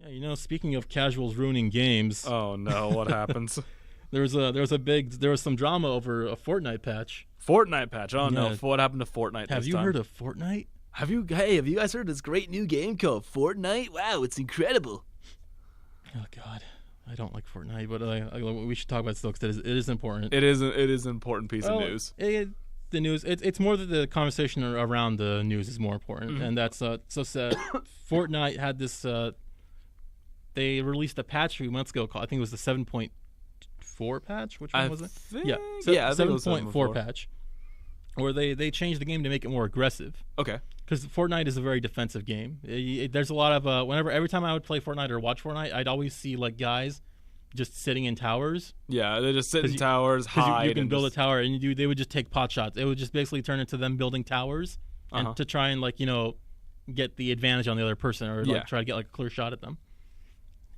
Yeah, speaking of casuals ruining games. Oh no, what happens? There was some drama over a Fortnite patch. Fortnite patch. Oh no, what happened to Fortnite? Have you heard of Fortnite? Have you guys heard of this great new game called Fortnite? Wow, it's incredible. Oh God, I don't like Fortnite, but we should talk about it still because it is important. It is an important piece of news. The news. It's more that the conversation around the news is more important, and that's so sad. Fortnite had this. They released a patch a few months ago. I think it was the 7.4 patch. Which one was it? Yeah, 7.4 patch, where they changed the game to make it more aggressive. Okay. Because Fortnite is a very defensive game. There's a lot of every time I would play Fortnite or watch Fortnite, I'd always see like guys just sitting in towers. Yeah, they just sit in towers, hide. You can build a tower, and they would just take pot shots. It would just basically turn into them building towers and to try and get the advantage on the other person or try to get like a clear shot at them.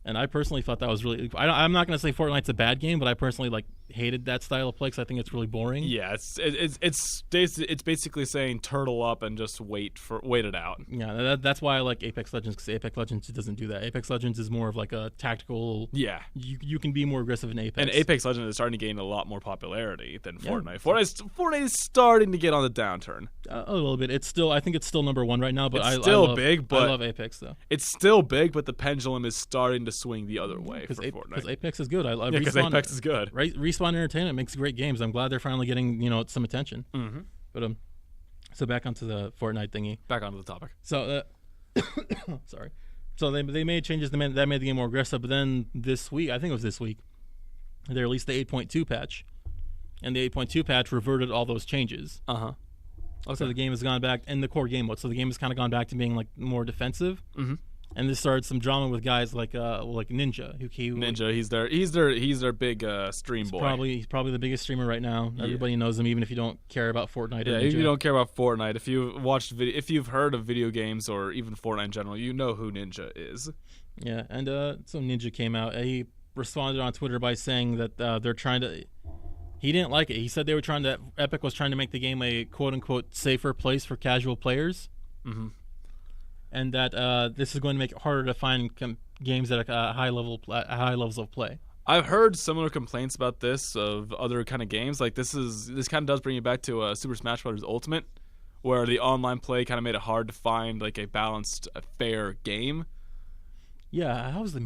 And I personally thought that was really. I'm not going to say Fortnite's a bad game, but I personally hated that style of play because I think it's really boring. Yeah, it's basically saying turtle up and just wait it out. Yeah, that's why I like Apex Legends, because Apex Legends doesn't do that. Apex Legends is more of like a tactical. Yeah, you can be more aggressive in Apex. And Apex Legends is starting to gain a lot more popularity than Fortnite. Fortnite is starting to get on the downturn. A little bit. I think it's still number one right now, but it's still big. But I love Apex though. It's still big, but the pendulum is starting to swing the other way for Fortnite. Because Apex is good. Because Apex is good. Right, Respawn Entertainment makes great games. I'm glad they're finally getting some attention. Mm-hmm. But so back onto the Fortnite thingy. Back onto the topic. So sorry. So they made changes that made the game more aggressive. But then this week, I think it was this week, they released the 8.2 patch, and the 8.2 patch reverted all those changes. Okay. So the game has gone back in the core game mode. So the game has kind of gone back to being like more defensive. Mm-hmm. And this started some drama with guys like Ninja. Ninja, he's their big stream boy. He's probably the biggest streamer right now. Yeah. Everybody knows him, even if you don't care about Fortnite. Yeah, or Ninja. If you don't care about Fortnite, if you've heard of video games or even Fortnite in general, you know who Ninja is. Yeah, and so Ninja came out. He responded on Twitter by saying that they're trying to. He didn't like it. He said Epic was trying to make the game a quote unquote safer place for casual players. Mm-hmm. And that this is going to make it harder to find games at high levels of play. I've heard similar complaints about this of other kind of games. Like this kind of does bring you back to Super Smash Bros. Ultimate, where the online play kind of made it hard to find like a balanced, fair game. Yeah, how is the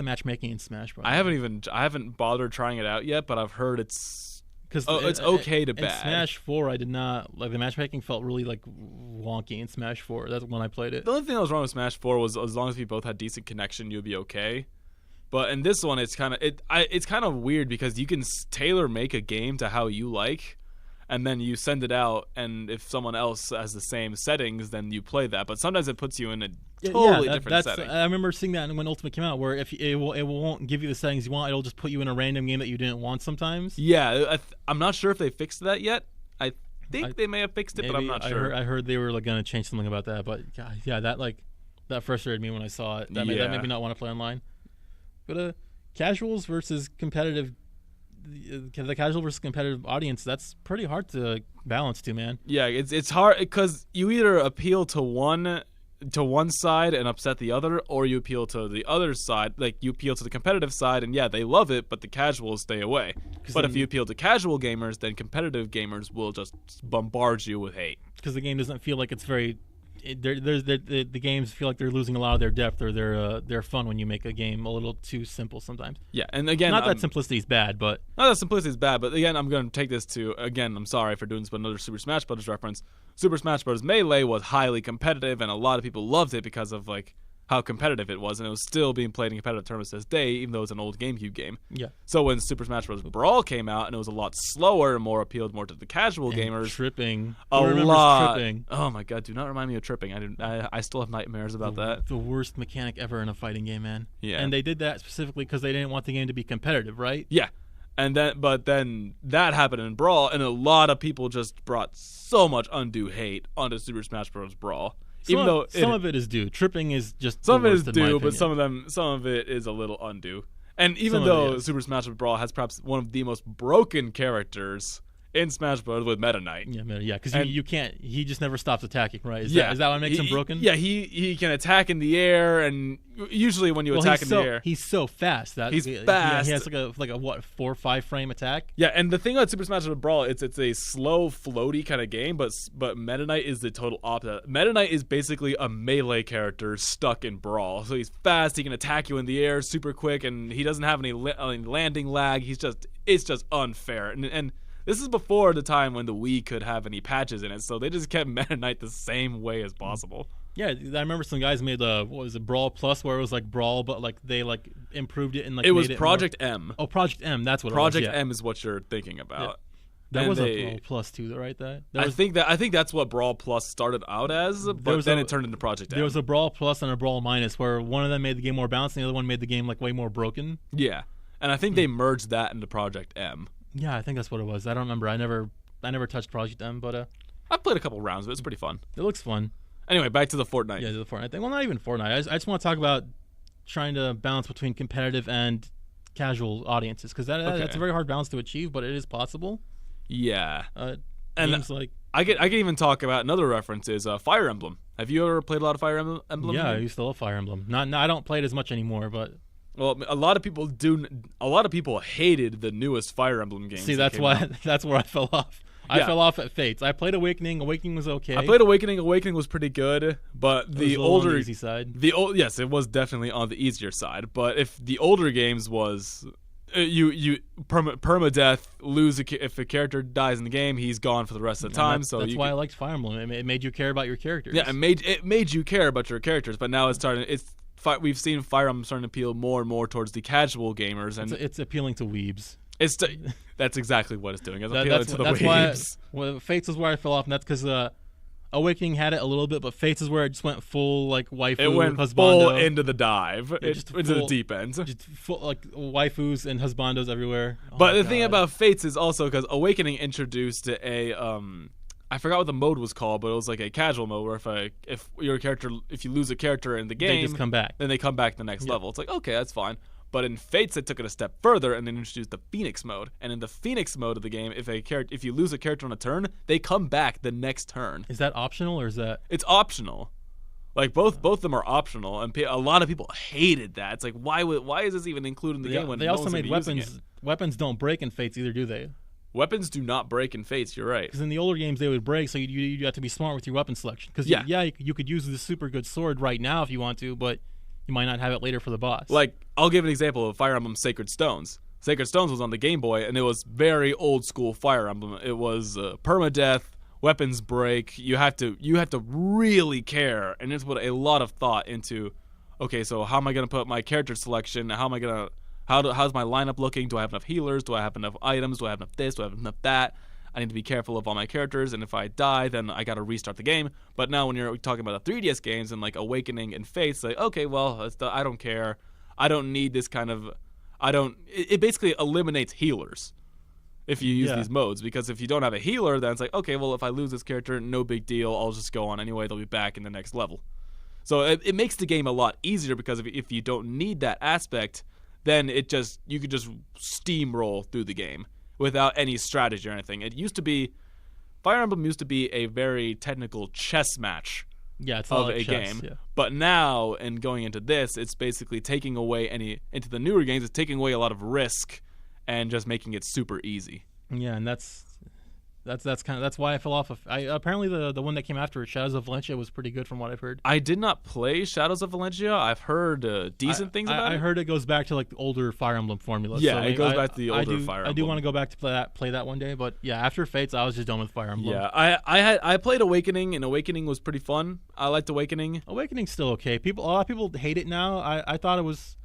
matchmaking in Smash Bros? I haven't bothered trying it out yet, but I've heard it's okay to bad. In Smash 4, I did not like the matchmaking. Felt really like wonky in Smash 4. That's when I played it. The only thing that was wrong with Smash 4 was as long as we both had decent connection, you'd be okay. But in this one, it's kind of weird because you can tailor make a game to how you like, and then you send it out, and if someone else has the same settings, then you play that. But sometimes it puts you in a totally different setting. I remember seeing that when Ultimate came out, where if it won't give you the settings you want, it'll just put you in a random game that you didn't want sometimes. Yeah, I'm not sure if they fixed that yet. I think they may have fixed it, but I'm not sure. I heard they were going to change something about that, but God, yeah, that frustrated me when I saw it. That made me not want to play online. But casuals versus competitive. The casual versus competitive audience, that's pretty hard to balance too, man. Yeah, it's hard because you either appeal to one side and upset the other, or you appeal to the other side. Like you appeal to the competitive side, and yeah, they love it, but the casuals stay away. But if you appeal to casual gamers, then competitive gamers will just bombard you with hate. Because the game doesn't feel like it's very. The games feel like they're losing a lot of their depth or their fun when you make a game a little too simple sometimes. Yeah, and again, not that simplicity is bad, but again, I'm going to take this to I'm sorry for doing this, but another Super Smash Bros. Reference. Super Smash Bros. Melee was highly competitive, and a lot of people loved it because of like how competitive it was, and it was still being played in competitive tournaments to this day, even though it's an old GameCube game. Yeah. So when Super Smash Bros. Brawl came out, and it was a lot slower and more appealed more to the casual gamers. Tripping. Tripping? Oh my God! Do not remind me of tripping. I still have nightmares about that. The worst mechanic ever in a fighting game, man. Yeah. And they did that specifically because they didn't want the game to be competitive, right? Yeah. But then that happened in Brawl, and a lot of people just brought so much undue hate onto Super Smash Bros. Brawl. Some of it is due. Tripping is just some of it is due, but some of it is a little undue. And even though Super Smash Bros. Brawl has perhaps one of the most broken characters in Smash Bros. With Meta Knight. Yeah, because you can't. He just never stops attacking, right? Is that what makes him broken? Yeah, he can attack in the air, and usually when you attack in the air, he's so fast. He's fast. He has like a what 4 or 5 frame attack. Yeah, and the thing about Super Smash Bros. Brawl, it's a slow, floaty kind of game, but Meta Knight is the total opposite. Meta Knight is basically a melee character stuck in Brawl. So he's fast. He can attack you in the air super quick, and he doesn't have any landing lag. It's just unfair, and this is before the time when the Wii could have any patches in it, so they just kept Meta Knight the same way as possible. Yeah, I remember some guys made Brawl Plus, where it was like Brawl, but like they like improved it and like it was Project M. Oh, Project M, that's what Project it was. M is what you're thinking about. Yeah. That was a Brawl Plus too, right? I think that's what Brawl Plus started out as, but then it turned into Project M. There was a Brawl Plus and a Brawl Minus, where one of them made the game more balanced, and the other one made the game like way more broken. Yeah, and I think they merged that into Project M. Yeah, I think that's what it was. I don't remember. I never touched Project M, but I've played a couple rounds, but it's pretty fun. It looks fun. Anyway, back to the Fortnite. Yeah, the Fortnite thing. Well, not even Fortnite. I just want to talk about trying to balance between competitive and casual audiences, because that's a very hard balance to achieve, but it is possible. Yeah. And games like I can even talk about another reference is Fire Emblem. Have you ever played a lot of Fire Emblem? Yeah, I used to love Fire Emblem. I don't play it as much anymore, but. Well, a lot of people do. A lot of people hated the newest Fire Emblem games. See, that's why. That's where I fell off. I fell off at Fates. I played Awakening. Awakening was okay. I played Awakening. Awakening was pretty good, but the older, on the easy side. Yes, it was definitely on the easier side. But if the older games was, you permadeath, lose if a character dies in the game, he's gone for the rest of the time. That's why I liked Fire Emblem. It made you care about your characters. Yeah, it made you care about your characters. But now we've seen Fire Emblem starting to appeal more and more towards the casual gamers, and it's appealing to weebs. That's exactly what it's doing. It's appealing to the weebs. Why Fates is where I fell off, and that's because Awakening had it a little bit, but Fates is where it just went full like waifu. It went husbando. Full into the dive. Into the deep end. Just full like waifus and husbandos everywhere. But the thing about Fates is also because Awakening introduced a I forgot what the mode was called, but it was like a casual mode where if you lose a character in the game, they just come back. Then they come back to the next level. It's like, okay, that's fine. But in Fates, they took it a step further and then introduced the Phoenix mode. And in the Phoenix mode of the game, if you lose a character on a turn, they come back the next turn. Is that optional or is that? It's optional. Like both of them are optional, and a lot of people hated that. It's like, why is this even included in the game when they also made weapons? Weapons don't break in Fates either, do they? Weapons do not break in Fates. You're right. Because in the older games they would break, so you have to be smart with your weapon selection. Because you could use this super good sword right now if you want to, but you might not have it later for the boss. Like, I'll give an example of Fire Emblem Sacred Stones. Sacred Stones was on the Game Boy, and it was very old school Fire Emblem. It was permadeath, weapons break. You have to really care, and it's put a lot of thought into. Okay, so how am I gonna put my character selection? How's my lineup looking? Do I have enough healers? Do I have enough items? Do I have enough this? Do I have enough that? I need to be careful of all my characters, and if I die, then I gotta restart the game. But now when you're talking about the 3DS games and like Awakening and Fates, like, okay, well, I don't care. I don't need this kind of. It basically eliminates healers if you use these modes, because if you don't have a healer, then it's like, okay, well, if I lose this character, no big deal. I'll just go on anyway. They'll be back in the next level. So it makes the game a lot easier, because if you don't need that aspect, then you could just steamroll through the game without any strategy or anything. Fire Emblem used to be a very technical chess match of a game. Yeah. But now, and going into this, it's basically taking away into the newer games, it's taking away a lot of risk and just making it super easy. Yeah, and that's why I fell off of. Apparently the one that came after it, Shadows of Valencia, was pretty good from what I've heard. I did not play Shadows of Valencia. I've heard decent things about it. I heard it goes back to like the older Fire Emblem formula. Yeah, so it goes back to the older Fire Emblem. I do want to go back to play that one day, but yeah, after Fates, I was just done with Fire Emblem. Yeah, I played Awakening, and Awakening was pretty fun. I liked Awakening. Awakening's still okay. A lot of people hate it now. I thought it was.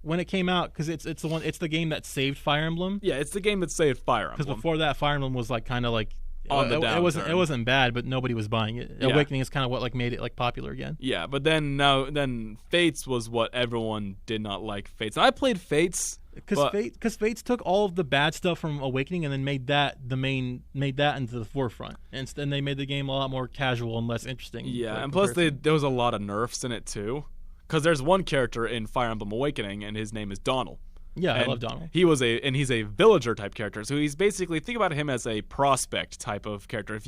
When it came out, because it's the game that saved Fire Emblem. Yeah, it's the game that saved Fire Emblem. Because before that, Fire Emblem was like kind of like on the downturn. It wasn't bad, but nobody was buying it. Yeah. Awakening is kind of what like made it like popular again. Yeah, but then Fates was what everyone did not like. Fates. And I played Fates because Fates took all of the bad stuff from Awakening and then made that into the forefront, and then they made the game a lot more casual and less interesting. Yeah, and plus there was a lot of nerfs in it too. Because there's one character in Fire Emblem Awakening, and his name is Donald. Yeah, I love Donald. He's a villager type character. So he's basically, think about him as a prospect type of character.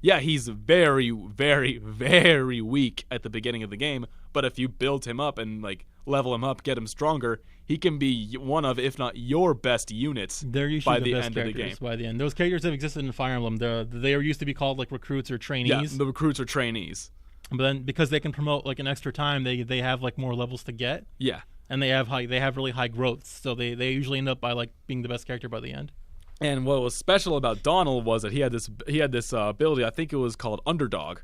He's very, very, very weak at the beginning of the game, but if you build him up and like level him up, get him stronger, he can be one of, if not your best units by the end of the game. By the end, those characters have existed in Fire Emblem. They used to be called like recruits or trainees. Yeah, the recruits or trainees. But then because they can promote like an extra time, they have like more levels to get. Yeah, and they have really high growths, so they usually end up by like being the best character by the end. And what was special about Donald was that he had this ability. I think it was called Underdog,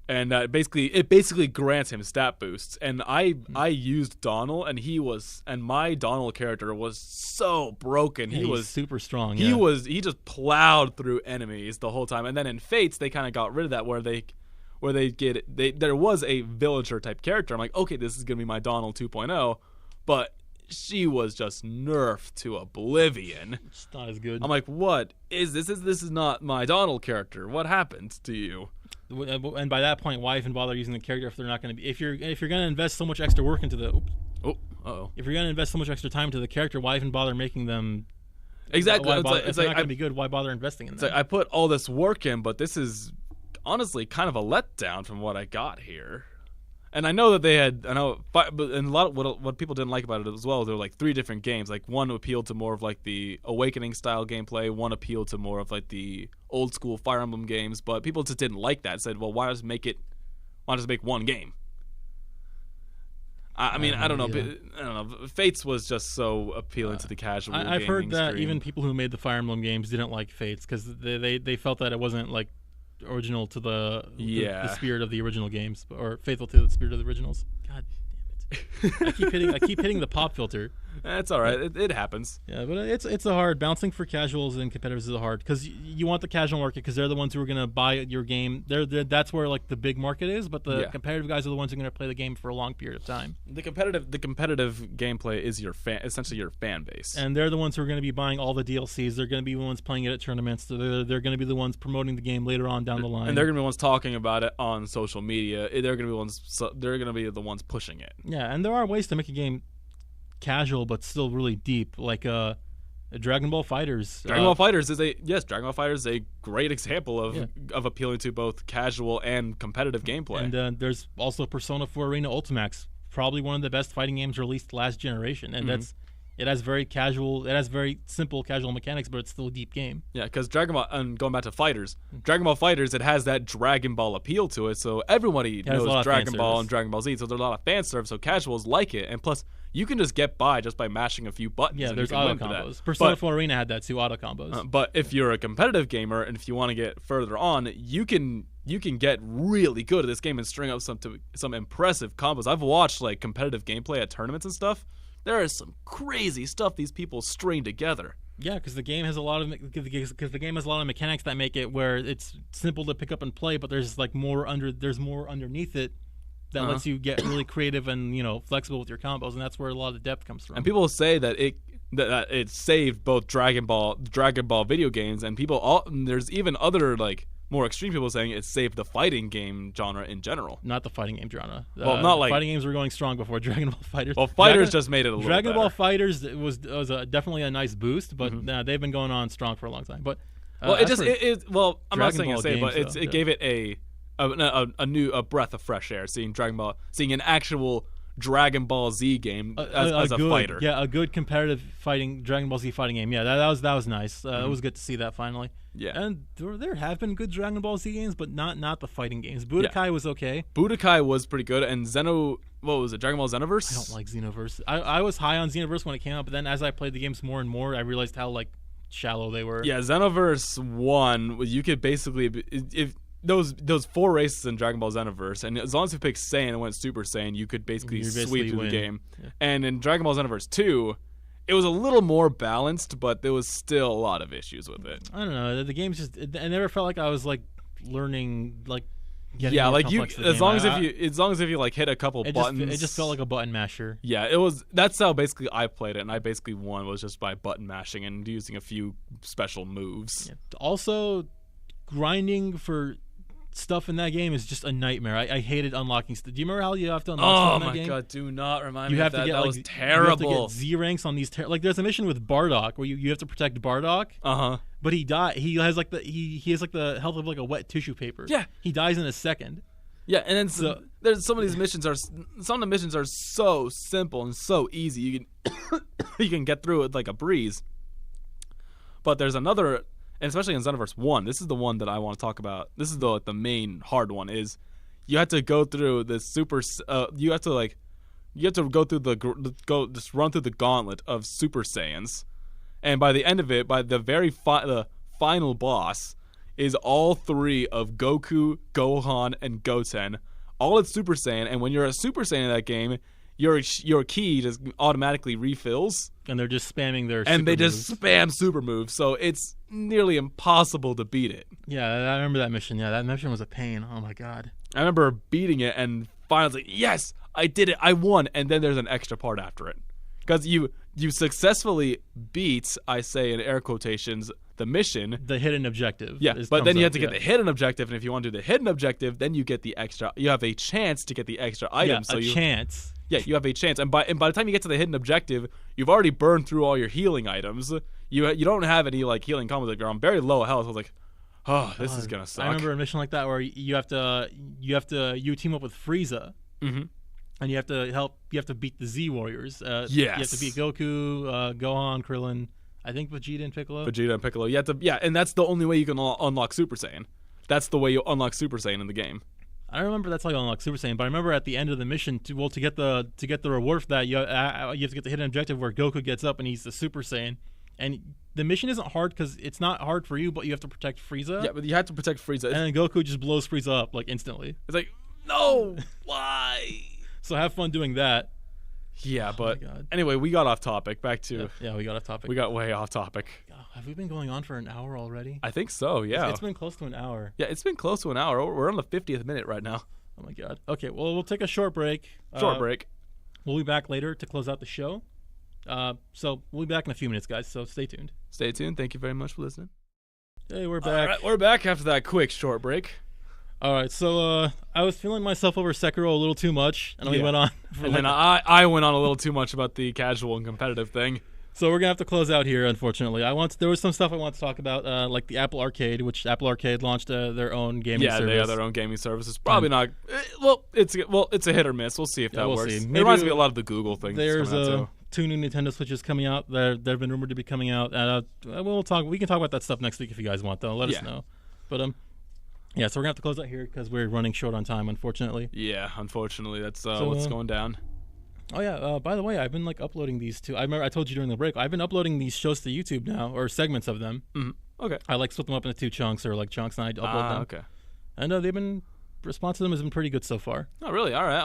and it basically grants him stat boosts. And I used Donald, and my Donald character was so broken. Yeah, he was super strong. He just plowed through enemies the whole time. And then in Fates, they kind of got rid of that, where there was a villager type character. I'm like, okay, this is gonna be my Donald 2.0, but she was just nerfed to oblivion. It's not as good. I'm like, what is this? This is not my Donald character. What happened to you? And by that point, why even bother using the character if they're not going to be? If you're going to invest so much extra work into the, if you're going to invest so much extra time into the character, why even bother making them? Exactly. If they're not going to be good, why bother investing in them? Like, I put all this work in, but this is honestly kind of a letdown from what I got here. And I know that but a lot of what people didn't like about it as well, there were like 3 different games. Like one appealed to more of like the Awakening style gameplay, one appealed to more of like the old school Fire Emblem games, but people just didn't like that. Said, well, why just make one game? I don't know. Fates was just so appealing to the casual. I've heard that even people who made the Fire Emblem games didn't like Fates because they felt that it wasn't like original to the spirit of the original games, or faithful to the spirit of the originals. God damn it! I keep hitting the pop filter. That's all right. It happens. Yeah, but it's a hard balancing for casuals and competitors is hard because you want the casual market because they're the ones who are gonna buy your game. That's where like the big market is, but the competitive guys are the ones who are gonna play the game for a long period of time. The competitive gameplay is essentially your fan base, and they're the ones who are gonna be buying all the DLCs. They're gonna be the ones playing it at tournaments. They're gonna be the ones promoting the game later on down the line, and they're gonna be the ones talking about it on social media. They're gonna be the ones pushing it. Yeah, and there are ways to make a game casual but still really deep, like Dragon Ball Fighters. Dragon Ball Fighters is a great example of appealing to both casual and competitive gameplay. And there's also Persona 4 Arena Ultimax, probably one of the best fighting games released last generation, and it has very simple casual mechanics, but it's still a deep game. Yeah, because Dragon Ball, and going back to Fighters, Dragon Ball Fighters, it has that Dragon Ball appeal to it, so everybody knows Dragon Ball and Dragon Ball Z, so there's a lot of fan service, so casuals like it, and plus, you can just get by just by mashing a few buttons. Yeah, there's auto combos. Persona 4 Arena had that too, auto combos. But if you're a competitive gamer, and if you want to get further on, you can get really good at this game and string up some impressive combos. I've watched like competitive gameplay at tournaments and stuff. There is some crazy stuff these people string together. Yeah, because the game has a lot of mechanics that make it where it's simple to pick up and play, but there's like more underneath it that lets you get really creative and flexible with your combos, and that's where a lot of the depth comes from. And people say that it saved both Dragon Ball video games, and there's even other like more extreme people saying it saved the fighting game genre in general. Not the fighting game genre. Well, not like fighting games were going strong before Dragon Ball Fighters. Well, Fighters just made it a little Dragon better. Ball Fighters was definitely a nice boost, but they've been going on strong for a long time. But I'm not saying it's saved, but it gave it a breath of fresh air. Seeing an actual Dragon Ball Z game as a fighter. Yeah, a good competitive Dragon Ball Z fighting game. Yeah, that was nice. It was good to see that finally. Yeah, and there have been good Dragon Ball Z games, but not the fighting games. Budokai was okay. Budokai was pretty good, and what was it? Dragon Ball Xenoverse? I don't like Xenoverse. I was high on Xenoverse when it came out, but then as I played the games more and more, I realized how like shallow they were. Yeah, Xenoverse 1, you could basically if those 4 races in Dragon Ball Xenoverse, and as long as you picked Saiyan and went Super Saiyan, you could basically sweep through the game. Yeah. And in Dragon Ball Xenoverse 2, it was a little more balanced, but there was still a lot of issues with it. I don't know. The game's just I never felt like I was like learning like getting as long as if you like hit a couple buttons. It just felt like a button masher. Yeah, that's how basically I played it, and I basically won was just by button mashing and using a few special moves. Yeah. Also, grinding for stuff in that game is just a nightmare. I hated unlocking stuff. Do you remember how you have to unlock stuff in that game? Oh my god, do not remind you me have of that. To get, that like, was terrible. You have to get Z ranks on these. Like there's a mission with Bardock where you have to protect Bardock. But he died. He has like he has like the health of like a wet tissue paper. Yeah. He dies in a second. Yeah, and then there's some of these missions are so simple and so easy. You can get through it like a breeze. But there's another, and especially in Xenoverse 1, this is the one that I want to talk about. This is the main hard one, is you have to go through the you have to go through just run through the gauntlet of Super Saiyans. And by the end of it, by the the final boss is all 3 of Goku, Gohan, and Goten, all at Super Saiyan. And when you're a Super Saiyan in that game, your ki just automatically refills. And they're just spamming their and super they moves. just spam super moves, so it's nearly impossible to beat it. Yeah, I remember that mission. Yeah, that mission was a pain. Oh my god. I remember beating it and finally, yes, I did it, I won. And then there's an extra part after it, because you successfully beat, I say in air quotations, the mission, the hidden objective. Yeah, but then you have to get the hidden objective, and if you want to do the hidden objective, then you get the extra. You have a chance to get the extra item. Chance. Yeah, you have a chance, and by the time you get to the hidden objective, you've already burned through all your healing items. You don't have any like healing combos. Like, you're on very low health. I was like, oh, this is gonna suck. I remember a mission like that where you team up with Frieza. Mm-hmm. And you have to beat the Z Warriors. Yes. You have to beat Goku, Gohan, Krillin, I think Vegeta and Piccolo. You have to, and that's the only way you can unlock Super Saiyan. That's the way you unlock Super Saiyan in the game. I don't remember that's how you unlock Super Saiyan, but I remember at the end of the mission, to get the reward for that, you have to get the hidden objective where Goku gets up and he's the Super Saiyan. And the mission isn't hard because it's not hard for you, but you have to protect Frieza. Yeah, but you have to protect Frieza. And then Goku just blows Frieza up like instantly. It's like, no, why? So have fun doing that. Yeah, but anyway, we got off topic. Back to we got off topic. We got way off topic. Have we been going on for an hour already? I think so. Yeah, it's been close to an hour. Yeah, it's been close to an hour. We're on the 50th minute right now. Oh my god. Okay, well, we'll take a short break. We'll be back later to close out the show. So we'll be back in a few minutes, guys. So stay tuned. Stay tuned. Thank you very much for listening. Hey, we're back. All right, we're back after that quick short break. All right, so I was feeling myself over Sekiro a little too much, and we went on. Then I went on a little too much about the casual and competitive thing. So we're gonna have to close out here, unfortunately. There was some stuff I want to talk about, like the Apple Arcade, which Apple Arcade launched their own gaming service. Yeah, they have their own gaming service. It's probably not. It's a hit or miss. We'll see if that works. It reminds me a lot of the Google thing. There's 2 new Nintendo Switches coming out. They've been rumored to be coming out. We can talk about that stuff next week if you guys want, though. Let us know. But yeah, so we're gonna have to close out here because we're running short on time, unfortunately. Yeah, unfortunately, that's what's going down. Oh yeah, by the way, I've been uploading these two. I remember I told you during the break. I've been uploading these shows to YouTube now, or segments of them. Mm-hmm. Okay. I split them up into 2 chunks or chunks, and I upload them. Okay. And response to them has been pretty good so far. Oh really? All right.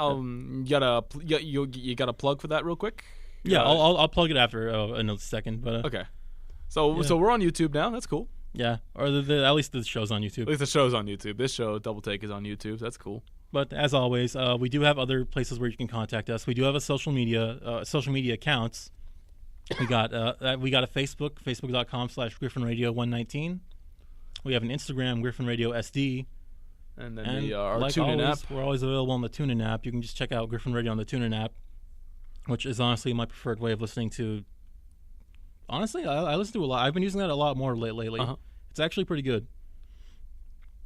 You got a plug for that real quick? Yeah, I'll plug it after in a second. But okay. So we're on YouTube now. That's cool. Yeah, or at least the show's on YouTube. At least the show's on YouTube. This show, Double Take, is on YouTube. That's cool. But as always, we do have other places where you can contact us. We do have a social media accounts. We got a Facebook, facebook.com/Griffin Radio 119. We have an Instagram, Griffin Radio SD. And then our TuneIn app. We're always available on the TuneIn app. You can just check out Griffin Radio on the TuneIn app, which is honestly my preferred way of listening to. Honestly, I listen to a lot. I've been using that a lot more lately. Uh-huh. It's actually pretty good.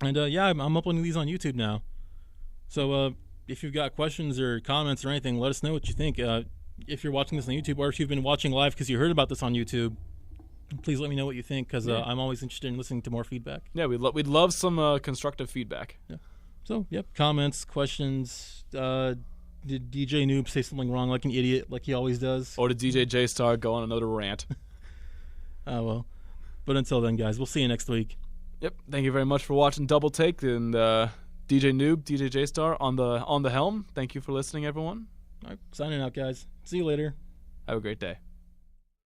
And I'm uploading these on YouTube now. So if you've got questions or comments or anything, let us know what you think. If you're watching this on YouTube, or if you've been watching live because you heard about this on YouTube, please let me know what you think, because I'm always interested in listening to more feedback. Yeah, we'd love some constructive feedback. Yeah. So, comments, questions. Did DJ Noob say something wrong like an idiot, like he always does? Or did DJ J-Star go on another rant? Well. But until then, guys, we'll see you next week. Yep. Thank you very much for watching Double Take, and DJ Noob, DJ J-Star on the helm. Thank you for listening, everyone. All right, signing out, guys. See you later. Have a great day.